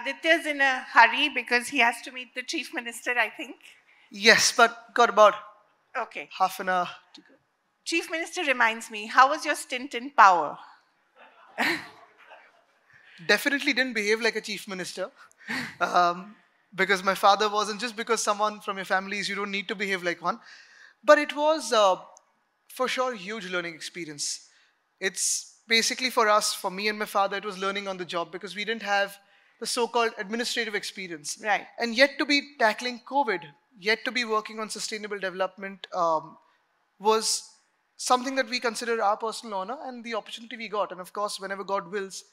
Aditya's in a hurry because he has to meet the Chief Minister, I think. Yes, but got about half an hour to go. Chief Minister reminds me, how was your stint in power? Definitely didn't behave like a Chief Minister. Because my father wasn't, just because someone from your family is, you don't need to behave like one. But it was, for sure, a huge learning experience. It's basically for us, for me and my father, it was learning on the job because we didn't have the so-called administrative experience. Right. And yet to be tackling COVID, yet to be working on sustainable development was something that we consider our personal honor and the opportunity we got. And of course, whenever God wills,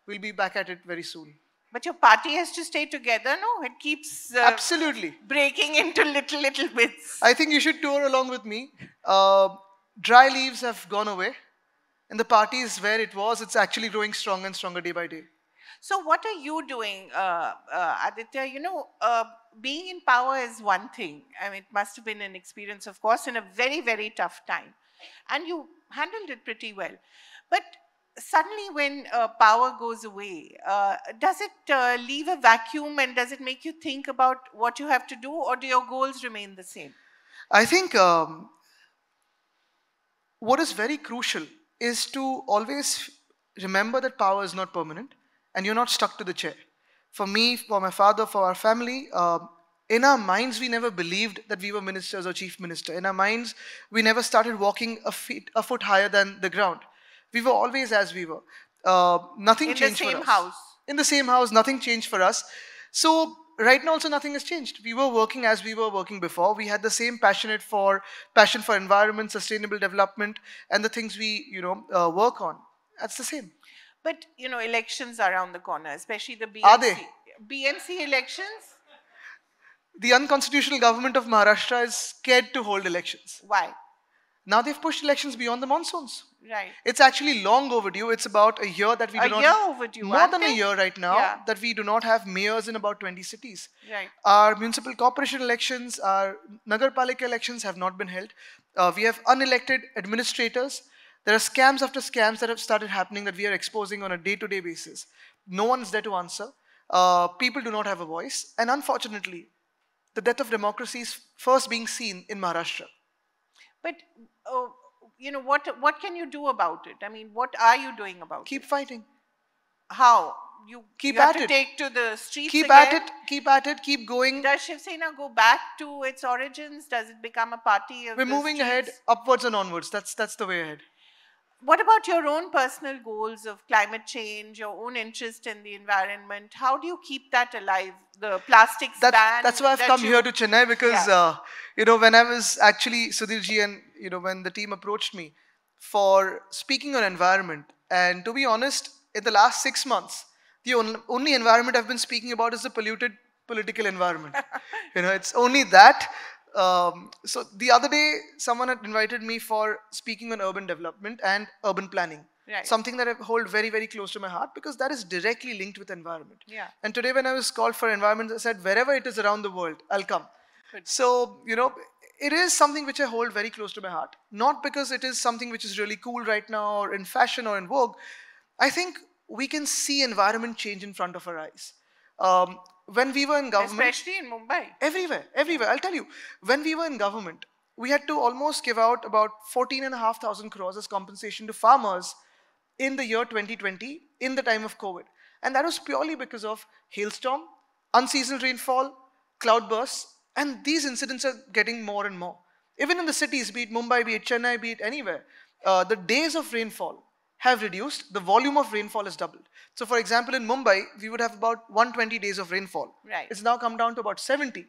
we'll be back at it very soon. But your party has to stay together, no? It keeps absolutely breaking into little bits. I think you should tour along with me. Dry leaves have gone away, and the party is where it was. It's actually growing stronger and stronger day by day. So what are you doing, Aditya? You know, being in power is one thing. I mean, it must have been an experience, of course, in a very, very tough time. And you handled it pretty well. But suddenly when power goes away, does it leave a vacuum, and does it make you think about what you have to do, or do your goals remain the same? I think what is very crucial is to always remember that power is not permanent and you're not stuck to the chair. For me, for my father, for our family, in our minds, we never believed that we were ministers or chief minister. In our minds, we never started walking a foot higher than the ground. We were always as we were. Nothing changed for us. In the same house. In the same house, nothing changed for us. So right now also nothing has changed. We were working as we were working before. We had the same passion for environment, sustainable development, and the things we work on. That's the same. But elections are around the corner, especially the BMC. Are they? BMC elections? The unconstitutional government of Maharashtra is scared to hold elections. Why? Now they've pushed elections beyond the monsoons. Right. It's actually long overdue. It's about a year that we do not... A year overdue, more than a year right now, that we do not have mayors in about 20 cities. Right. Our municipal corporation elections, our Nagarpalika elections have not been held. We have unelected administrators. There are scams after scams that have started happening that we are exposing on a day-to-day basis. No one is there to answer. People do not have a voice. And unfortunately, the death of democracy is first being seen in Maharashtra. But, what can you do about it? I mean, what are you doing about it? Keep fighting. How? You have to take to the streets again? Keep at it, keep going. Does Shiv Sena go back to its origins? Does it become a party of We're moving ahead, upwards and onwards. That's the way ahead. What about your own personal goals of climate change, your own interest in the environment? How do you keep that alive? The plastics ban? That's why I've come here to Chennai, because, when I was actually, Sudhirji, and, when the team approached me for speaking on environment, and to be honest, in the last 6 months, the only environment I've been speaking about is the polluted political environment. It's only that. So the other day, someone had invited me for speaking on urban development and urban planning. Right. Something that I hold very, very close to my heart, because that is directly linked with environment. Yeah. And today when I was called for environment, I said, wherever it is around the world, I'll come. Good. So, it is something which I hold very close to my heart. Not because it is something which is really cool right now or in fashion or in vogue. I think we can see environment change in front of our eyes. When we were in government... Especially in Mumbai. Everywhere. I'll tell you. When we were in government, we had to almost give out about 14,500 crores as compensation to farmers in the year 2020, in the time of COVID. And that was purely because of hailstorm, unseasonal rainfall, cloudbursts, and these incidents are getting more and more. Even in the cities, be it Mumbai, be it Chennai, be it anywhere, the days of rainfall have reduced, the volume of rainfall has doubled. So for example, in Mumbai, we would have about 120 days of rainfall. Right. It's now come down to about 70.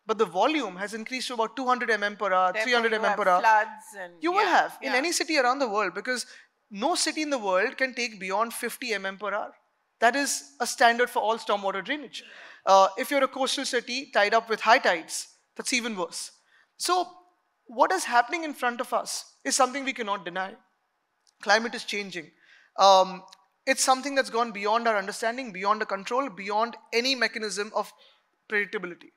But the volume has increased to about 200 mm per hour, 300 mm per hour. Floods and you will have in any city around the world, because no city in the world can take beyond 50 mm per hour. That is a standard for all stormwater drainage. If you're a coastal city tied up with high tides, that's even worse. So what is happening in front of us is something we cannot deny. Climate is changing. It's something that's gone beyond our understanding, beyond our control, beyond any mechanism of predictability.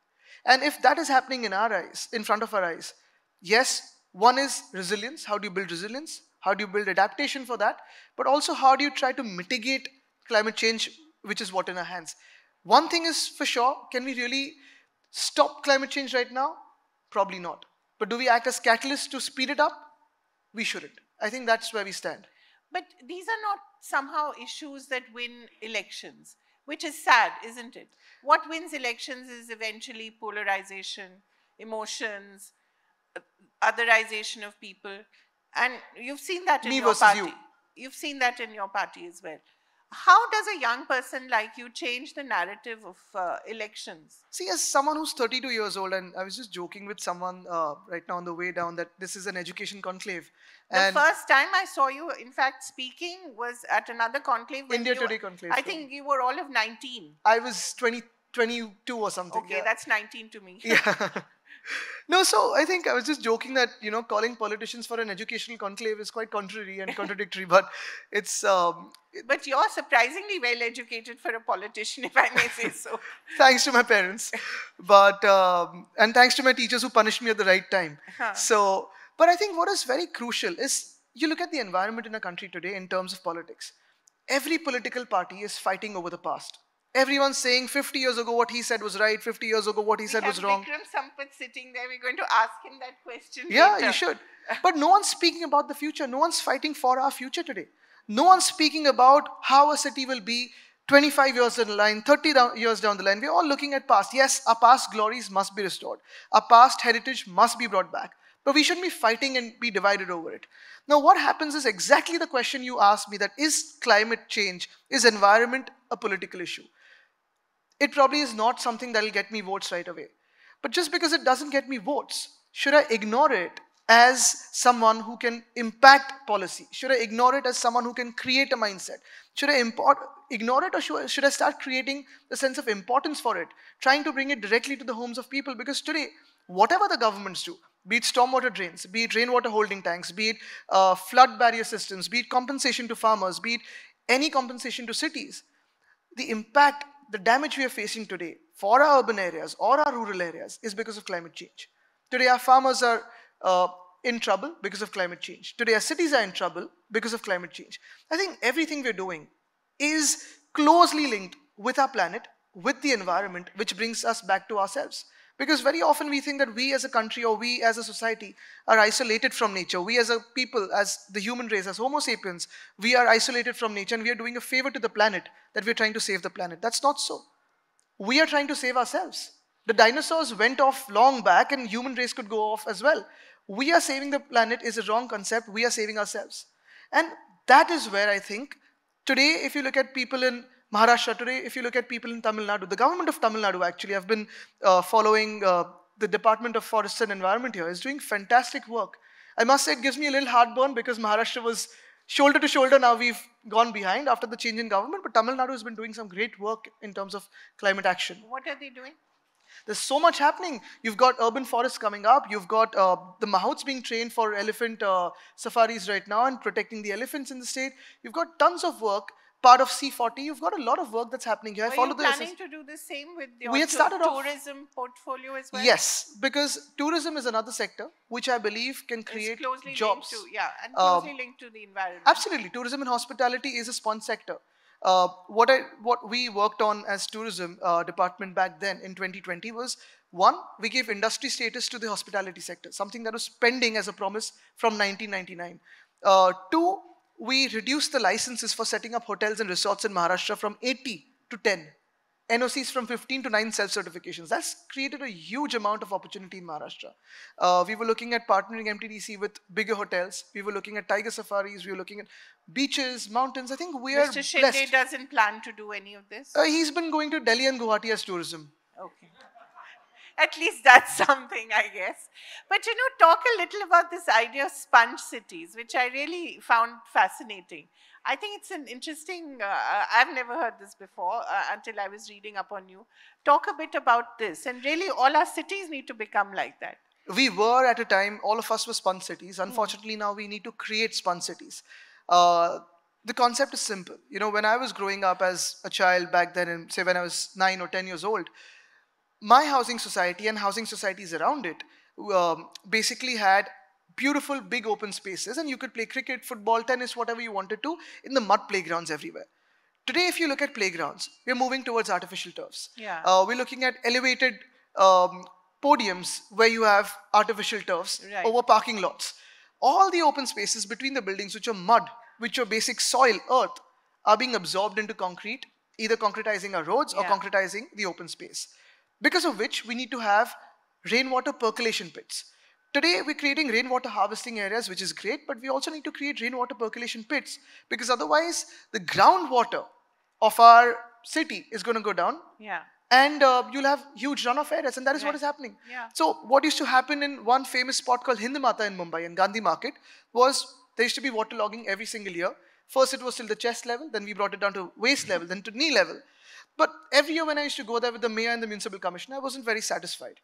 And if that is happening in our eyes, in front of our eyes, yes, one is resilience. How do you build resilience? How do you build adaptation for that? But also, how do you try to mitigate climate change, which is what in our hands? One thing is for sure, can we really stop climate change right now? Probably not. But do we act as catalysts to speed it up? We shouldn't. I think that's where we stand. But these are not somehow issues that win elections, which is sad, isn't it? What wins elections is eventually polarization, emotions, otherization of people. And you've seen that in Me your versus party. you. You've seen that in your party as well. How does a young person like you change the narrative of elections? See, as someone who's 32 years old, and I was just joking with someone right now on the way down that this is an education conclave. The And first time I saw you, in fact, speaking was at another conclave. When India you, Today conclave. I think you were all of 19. I was 22 or something. Okay, yeah. that's 19 to me. Yeah. No, so I think I was just joking that, calling politicians for an educational conclave is quite contrary and contradictory, but it's. But you're surprisingly well educated for a politician, if I may say so. Thanks to my parents, and thanks to my teachers who punished me at the right time. So, but I think what is very crucial is you look at the environment in a country today in terms of politics. Every political party is fighting over the past. Everyone's saying 50 years ago what he said was right, 50 years ago what he said was wrong. Vikram Sampath sitting there. We're going to ask him that question Yeah, later. you should. But no one's speaking about the future. No one's fighting for our future today. No one's speaking about how a city will be 25 years down the line, 30 years down the line. We're all looking at past. Yes, our past glories must be restored. Our past heritage must be brought back. But we shouldn't be fighting and be divided over it. Now, what happens is exactly the question you asked me, that is climate change, is environment a political issue? It probably is not something that will get me votes right away. But just because it doesn't get me votes, should I ignore it as someone who can impact policy? Should I ignore it as someone who can create a mindset? Should I ignore it, or should I start creating a sense of importance for it, trying to bring it directly to the homes of people? Because today, whatever the governments do, be it stormwater drains, be it rainwater holding tanks, be it flood barrier systems, be it compensation to farmers, be it any compensation to cities, the impact, the damage we are facing today for our urban areas or our rural areas is because of climate change. Today, our farmers are in trouble because of climate change. Today, our cities are in trouble because of climate change. I think everything we're doing is closely linked with our planet, with the environment, which brings us back to ourselves. Because very often we think that we as a country or we as a society are isolated from nature. We as a people, as the human race, as Homo sapiens, we are isolated from nature and we are doing a favor to the planet that we're trying to save the planet. That's not so. We are trying to save ourselves. The dinosaurs went off long back and human race could go off as well. We are saving the planet is a wrong concept. We are saving ourselves. And that is where I think today, if you look at people in Maharashtra today, if you look at people in Tamil Nadu, the government of Tamil Nadu actually, I've been following the Department of Forests and Environment here, is doing fantastic work. I must say it gives me a little heartburn because Maharashtra was shoulder to shoulder. Now we've gone behind after the change in government, but Tamil Nadu has been doing some great work in terms of climate action. What are they doing? There's so much happening. You've got urban forests coming up. You've got the mahouts being trained for elephant safaris right now and protecting the elephants in the state. You've got tons of work. Part of C40, you've got a lot of work that's happening here. Are you planning to do the same with your tourism portfolio as well? Yes, because tourism is another sector which I believe can create jobs. And closely linked to the environment. Absolutely. Tourism and hospitality is a sponge sector. What we worked on as tourism department back then in 2020 was, one, we gave industry status to the hospitality sector, something that was pending as a promise from 1999. Two, we reduced the licenses for setting up hotels and resorts in Maharashtra from 80 to 10. NOCs from 15 to 9 self-certifications. That's created a huge amount of opportunity in Maharashtra. We were looking at partnering MTDC with bigger hotels. We were looking at tiger safaris. We were looking at beaches, mountains. I think we are Mr. Shinde doesn't plan to do any of this? He's been going to Delhi and Guwahati as tourism. Okay. At least that's something, I guess. But talk a little about this idea of sponge cities, which I really found fascinating. I think it's an interesting, I've never heard this before until I was reading up on you. Talk a bit about this. And really, all our cities need to become like that. We were at a time, all of us were sponge cities. Unfortunately, now we need to create sponge cities. The concept is simple. When I was growing up as a child back then, and say when I was 9 or 10 years old, my housing society and housing societies around it basically had beautiful big open spaces and you could play cricket, football, tennis, whatever you wanted to in the mud playgrounds everywhere. Today, if you look at playgrounds, we're moving towards artificial turfs. Yeah. We're looking at elevated podiums where you have artificial turfs Right. over parking lots. All the open spaces between the buildings, which are mud, which are basic soil, earth, are being absorbed into concrete, either concretizing our roads or Yeah. concretizing the open space. Because of which, we need to have rainwater percolation pits. Today, we're creating rainwater harvesting areas, which is great, but we also need to create rainwater percolation pits because otherwise, the groundwater of our city is going to go down, Yeah. and you'll have huge runoff areas, and that is what Right. is happening. Yeah. So what used to happen in one famous spot called Hindmata in Mumbai and Gandhi Market was there used to be waterlogging every single year. First it was till the chest level, then we brought it down to waist level, then to knee level. But every year when I used to go there with the mayor and the municipal commissioner, I wasn't very satisfied.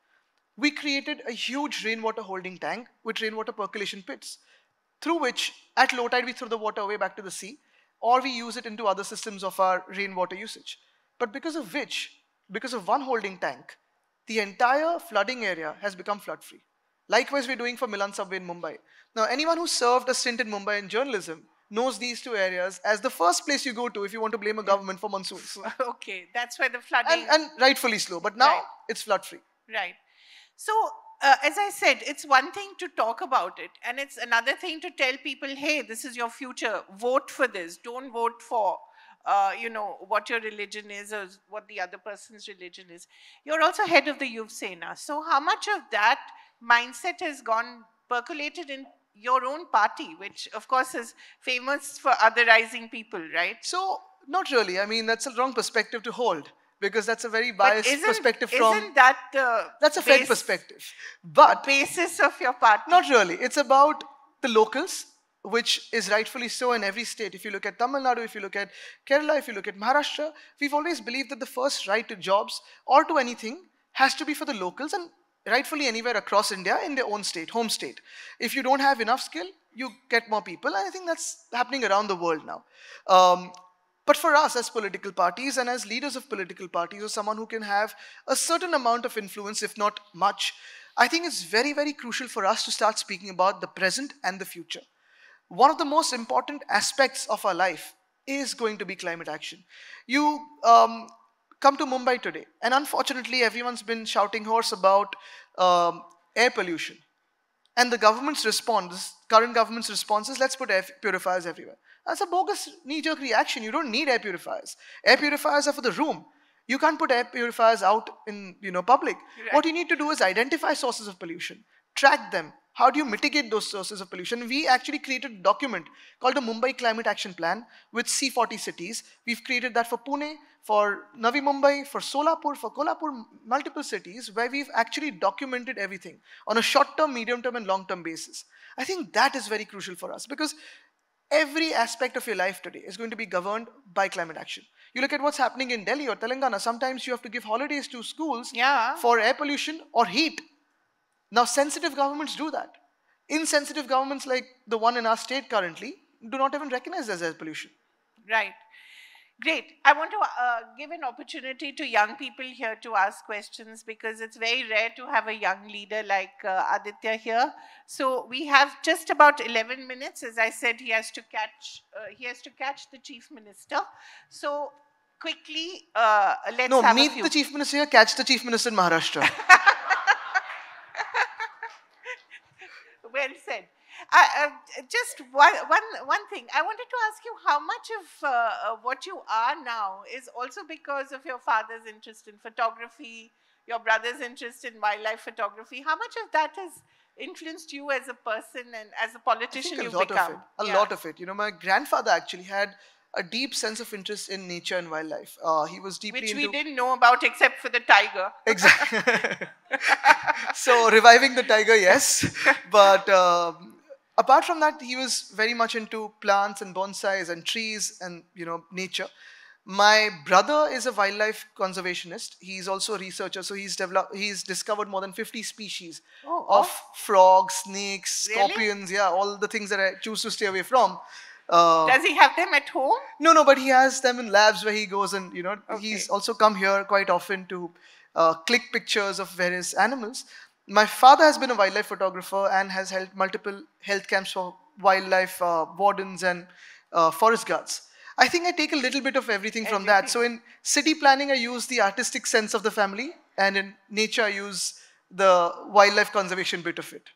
We created a huge rainwater holding tank with rainwater percolation pits, through which at low tide we throw the water away back to the sea, or we use it into other systems of our rainwater usage. But because of which, because of one holding tank, the entire flooding area has become flood free. Likewise, we're doing for Milan subway in Mumbai. Now, anyone who served a stint in Mumbai in journalism knows these two areas as the first place you go to if you want to blame a government for monsoons. Okay, that's why the flooding. And rightfully slow, but now Right. it's flood free. Right. So, as I said, it's one thing to talk about it, and it's another thing to tell people, hey, this is your future. Vote for this. Don't vote for, what your religion is or what the other person's religion is. You're also head of the Yuva Sena. So, how much of that mindset has gone percolated in your own party, which, of course, is famous for otherizing people, right? So, not really. I mean, that's a wrong perspective to hold because that's a very biased perspective from. Isn't that the That's a fake perspective. But basis of your party? not really. It's about the locals, which is rightfully so in every state. If you look at Tamil Nadu, if you look at Kerala, if you look at Maharashtra, we've always believed that the first right to jobs or to anything has to be for the locals and rightfully anywhere across India in their own state, home state. If you don't have enough skill, you get more people. And I think that's happening around the world now. But for us as political parties and as leaders of political parties or someone who can have a certain amount of influence, if not much, I think it's very, very crucial for us to start speaking about the present and the future. One of the most important aspects of our life is going to be climate action. You come to Mumbai today, and unfortunately, everyone's been shouting hoarse about air pollution. And the government's response, current government's response is let's put air purifiers everywhere. That's a bogus knee-jerk reaction. You don't need air purifiers. Air purifiers are for the room. You can't put air purifiers out in public. Right. What you need to do is identify sources of pollution, track them. How do you mitigate those sources of pollution? We actually created a document called the Mumbai Climate Action Plan with C40 cities. We've created that for Pune, for Navi Mumbai, for Solapur, for Kolhapur, multiple cities where we've actually documented everything on a short-term, medium-term and long-term basis. I think that is very crucial for us because every aspect of your life today is going to be governed by climate action. You look at what's happening in Delhi or Telangana, sometimes you have to give holidays to schools for air pollution or heat. Now, sensitive governments do that. Insensitive governments like the one in our state currently do not even recognize this as air pollution. Right. Great. I want to give an opportunity to young people here to ask questions because it's very rare to have a young leader like Aaditya here. So we have just about 11 minutes. As I said, he has to catch the chief minister. So quickly, let's No, have meet a few. the chief minister here, catch the chief minister in Maharashtra. Well said. Just one thing. I wanted to ask you how much of what you are now is also because of your father's interest in photography, your brother's interest in wildlife photography. How much of that has influenced you as a person and as a politician I think you've a lot become? of it. A lot of it. My grandfather actually had a deep sense of interest in nature and wildlife. He was deeply Which into... we didn't know about except for the tiger. Exactly. So reviving the tiger, yes. But apart from that, he was very much into plants and bonsais and trees and nature. My brother is a wildlife conservationist. He's also a researcher, so he's discovered more than 50 species of frogs, snakes, Really? scorpions, all the things that I choose to stay away from. Does he have them at home? No, but he has them in labs where he goes and, he's Okay. also come here quite often to click pictures of various animals. My father has been a wildlife photographer and has held multiple health camps for wildlife wardens and forest guards. I think I take a little bit of everything from that. So in city planning, I use the artistic sense of the family, and in nature, I use the wildlife conservation bit of it.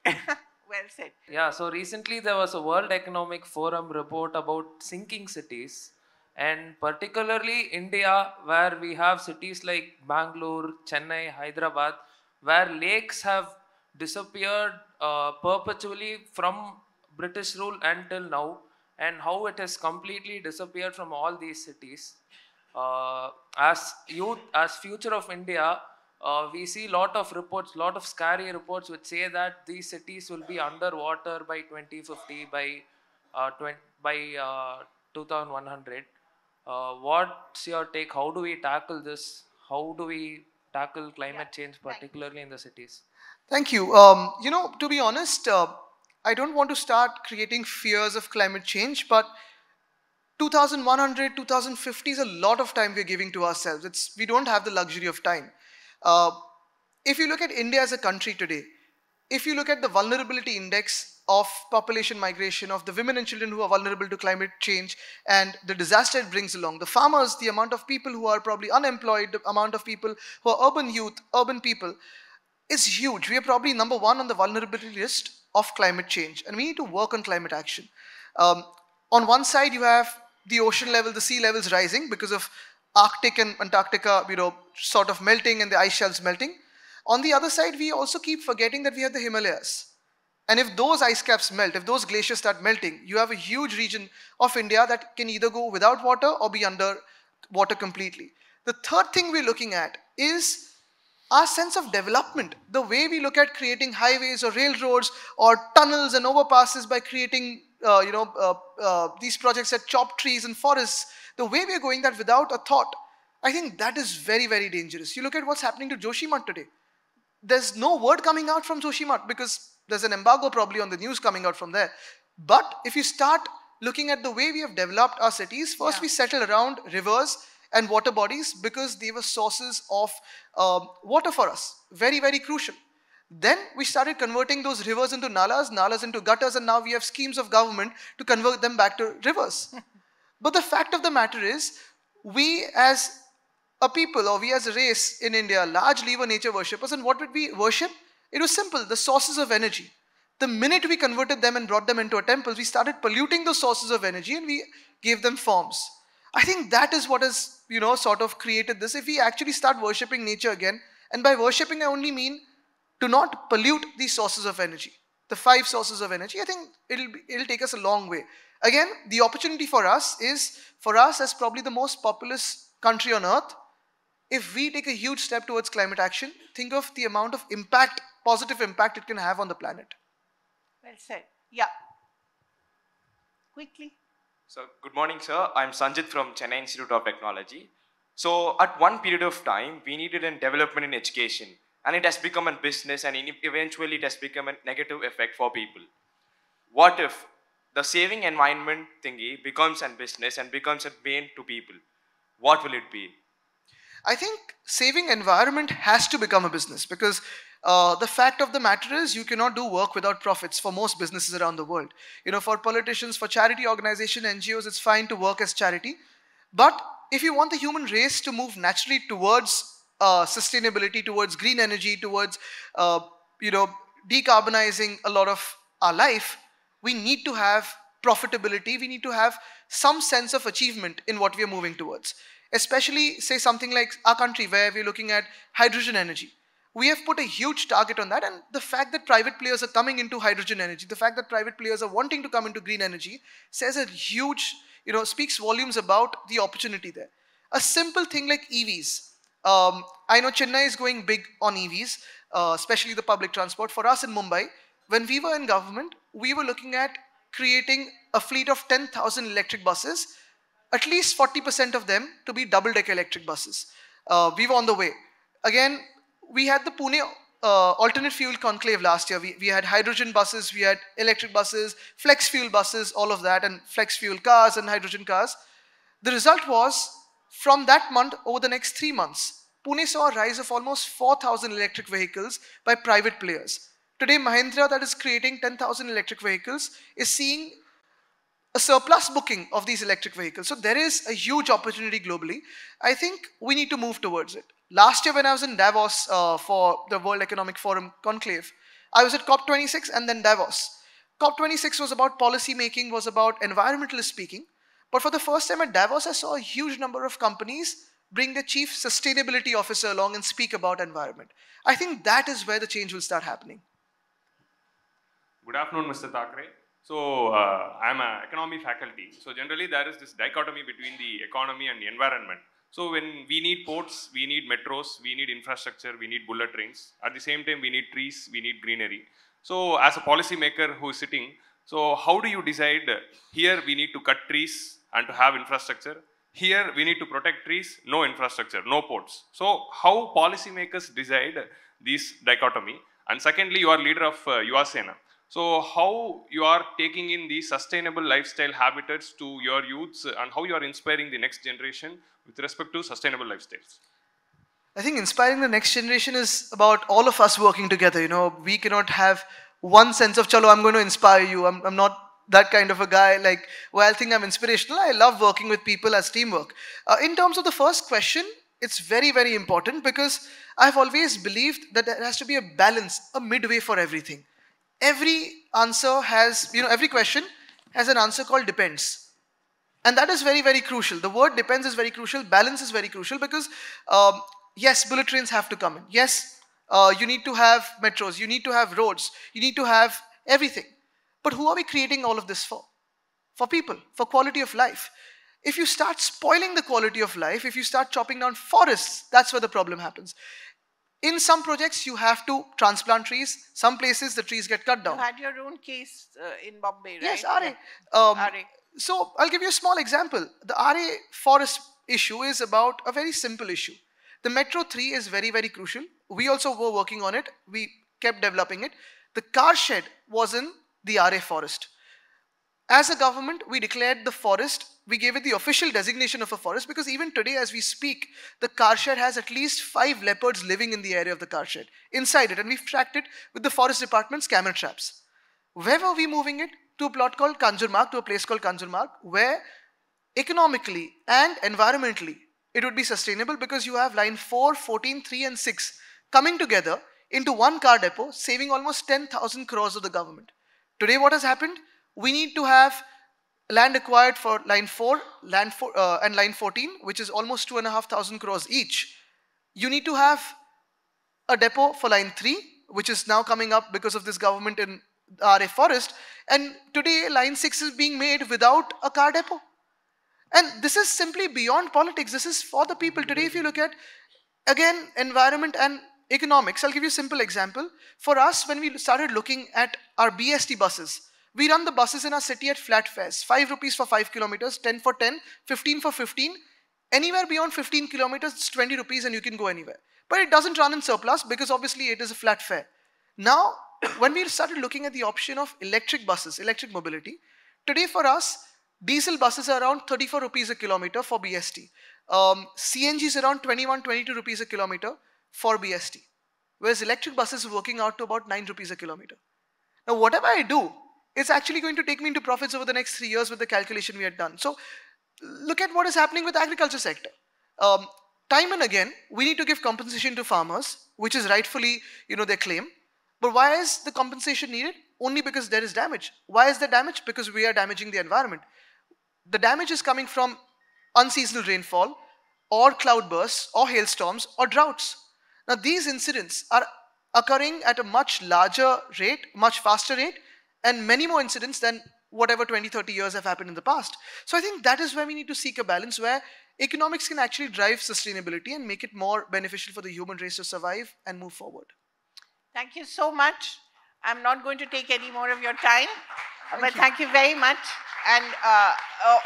Well said. Yeah, so recently there was a World Economic Forum report about sinking cities, and particularly India, where we have cities like Bangalore, Chennai, Hyderabad, where lakes have disappeared perpetually from British rule until now, and how it has completely disappeared from all these cities. As youth, as future of India, we see lot of reports, lot of scary reports which say that these cities will be underwater by 2050, by 2100. What's your take? How do we tackle this? How do we tackle climate change, particularly in the cities? Thank you. To be honest, I don't want to start creating fears of climate change, but 2100, 2050 is a lot of time we're giving to ourselves. We don't have the luxury of time. Uh, if you look at India as a country today, if you look at the vulnerability index of population migration, of the women and children who are vulnerable to climate change and the disaster it brings along, the farmers, the amount of people who are probably unemployed, the amount of people who are urban youth, urban people, is huge. We are probably number one on the vulnerability list of climate change, and we need to work on climate action. Um, on one side, you have the ocean level, the sea levels rising because of Arctic and Antarctica, sort of melting and the ice shelves melting. On the other side, we also keep forgetting that we have the Himalayas. And if those ice caps melt, if those glaciers start melting, you have a huge region of India that can either go without water or be under water completely. The third thing we're looking at is our sense of development, the way we look at creating highways or railroads or tunnels and overpasses by creating these projects that chop trees and forests, the way we're going that without a thought, I think that is very, very dangerous. You look at what's happening to Joshimath today. There's no word coming out from Joshimath because there's an embargo probably on the news coming out from there. But if you start looking at the way we have developed our cities, first we settle around rivers and water bodies because they were sources of water for us. Very, very crucial. Then we started converting those rivers into nalas, nalas into gutters, and now we have schemes of government to convert them back to rivers. But the fact of the matter is, we as a people or we as a race in India largely were nature worshippers, and what did we worship? It was simple, the sources of energy. The minute we converted them and brought them into a temple, we started polluting those sources of energy and we gave them forms. I think that is what has, sort of created this. If we actually start worshipping nature again, and by worshipping I only mean to not pollute these sources of energy, the 5 sources of energy, I think it'll take us a long way. Again, the opportunity for us is, for us as probably the most populous country on earth, if we take a huge step towards climate action, think of the amount of impact, positive impact it can have on the planet. Well said. Yeah. Quickly. So, good morning, sir. I'm Sanjit from Chennai Institute of Technology. So, at one period of time, we needed a development in education, and it has become a business, and eventually it has become a negative effect for people. What if the saving environment thingy becomes a business and becomes a bane to people? What will it be? I think saving environment has to become a business because the fact of the matter is you cannot do work without profits for most businesses around the world. For politicians, for charity organizations, NGOs, it's fine to work as charity. But if you want the human race to move naturally towards sustainability, towards green energy, towards decarbonizing a lot of our life, we need to have profitability. We need to have some sense of achievement in what we are moving towards. Especially, say, something like our country where we're looking at hydrogen energy. We have put a huge target on that, and the fact that private players are coming into hydrogen energy, the fact that private players are wanting to come into green energy says a huge, speaks volumes about the opportunity there. A simple thing like EVs. I know Chennai is going big on EVs, especially the public transport. For us in Mumbai, when we were in government, we were looking at creating a fleet of 10,000 electric buses, at least 40% of them to be double-decker electric buses. We were on the way. Again, we had the Pune alternate fuel conclave last year. We had hydrogen buses, we had electric buses, flex fuel buses, all of that, and flex fuel cars and hydrogen cars. The result was, from that month, over the next 3 months, Pune saw a rise of almost 4,000 electric vehicles by private players. Today, Mahindra, that is creating 10,000 electric vehicles, is seeing a surplus booking of these electric vehicles. So there is a huge opportunity globally. I think we need to move towards it. Last year when I was in Davos for the World Economic Forum conclave, I was at COP26 and then Davos. COP26 was about policy making, was about environmentalist speaking. But for the first time at Davos, I saw a huge number of companies bring the chief sustainability officer along and speak about environment. I think that is where the change will start happening. Good afternoon, Mr. Thackeray. So, I'm an economy faculty. So, generally there is this dichotomy between the economy and the environment. So, when we need ports, we need metros, we need infrastructure, we need bullet trains. At the same time, we need trees, we need greenery. So, as a policy maker who is sitting, so how do you decide here we need to cut trees and to have infrastructure? Here we need to protect trees, no infrastructure, no ports. So, how policymakers decide this dichotomy? And secondly, you are leader of Yuva Sena. So, how you are taking in these sustainable lifestyle habitats to your youths and how you are inspiring the next generation with respect to sustainable lifestyles? I think inspiring the next generation is about all of us working together. You know, we cannot have one sense of, chalo, I'm going to inspire you. I'm not that kind of a guy, like, well, I think I'm inspirational. I love working with people as teamwork. In terms of the first question, it's very, very important because I've always believed that there has to be a balance, a midway for everything. Every answer has, every question has an answer called depends. And that is very, very crucial. The word depends is very crucial. Balance is very crucial because, yes, bullet trains have to come in. Yes, you need to have metros. You need to have roads. You need to have everything. But who are we creating all of this for? For people, for quality of life. If you start spoiling the quality of life, if you start chopping down forests, that's where the problem happens. In some projects, you have to transplant trees. Some places, the trees get cut down. You had your own case in Bombay, right? Yes, RA. RA. So, I'll give you a small example. The RA forest issue is about a very simple issue. The Metro 3 is very, very crucial. We also were working on it. We kept developing it. The car shed was in the RA forest. As a government, we declared the forest, we gave it the official designation of a forest because even today as we speak, the car shed has at least 5 leopards living in the area of the car shed, inside it, and we've tracked it with the forest department's camera traps. Where were we moving it? To a plot called Kanjurmarg, to a place called Kanjurmarg, where economically and environmentally it would be sustainable because you have line 4, 14, 3 and 6 coming together into one car depot, saving almost 10,000 crores of the government. Today what has happened? We need to have land acquired for line 4, and line 14, which is almost 2,500 crores each. You need to have a depot for line 3, which is now coming up because of this government in RA forest. And today line 6 is being made without a car depot. And this is simply beyond politics. This is for the people. Today, if you look at, again, environment and economics, I'll give you a simple example. For us, when we started looking at our BST buses, we run the buses in our city at flat fares, 5 rupees for 5 kilometers, 10 for 10, 15 for 15. Anywhere beyond 15 kilometers, it's 20 rupees and you can go anywhere. But it doesn't run in surplus because obviously it is a flat fare. Now, when we started looking at the option of electric buses, electric mobility, today for us, diesel buses are around 34 rupees a kilometer for BST. CNG is around 21, 22 rupees a kilometer for BST. Whereas electric buses are working out to about 9 rupees a kilometer. Now, whatever I do, it's actually going to take me into profits over the next 3 years with the calculation we had done. So, look at what is happening with the agriculture sector. Time and again, we need to give compensation to farmers, which is rightfully, their claim. But why is the compensation needed? Only because there is damage. Why is there damage? Because we are damaging the environment. The damage is coming from unseasonal rainfall, or cloudbursts, or hailstorms, or droughts. Now, these incidents are occurring at a much larger rate, much faster rate, and many more incidents than whatever 20, 30 years have happened in the past. So I think that is where we need to seek a balance where economics can actually drive sustainability and make it more beneficial for the human race to survive and move forward. Thank you so much. I'm not going to take any more of your time, but thank you very much. And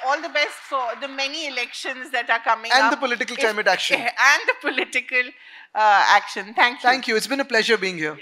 all the best for the many elections that are coming up. And the political climate action. And the political action. Thank you. Thank you. It's been a pleasure being here.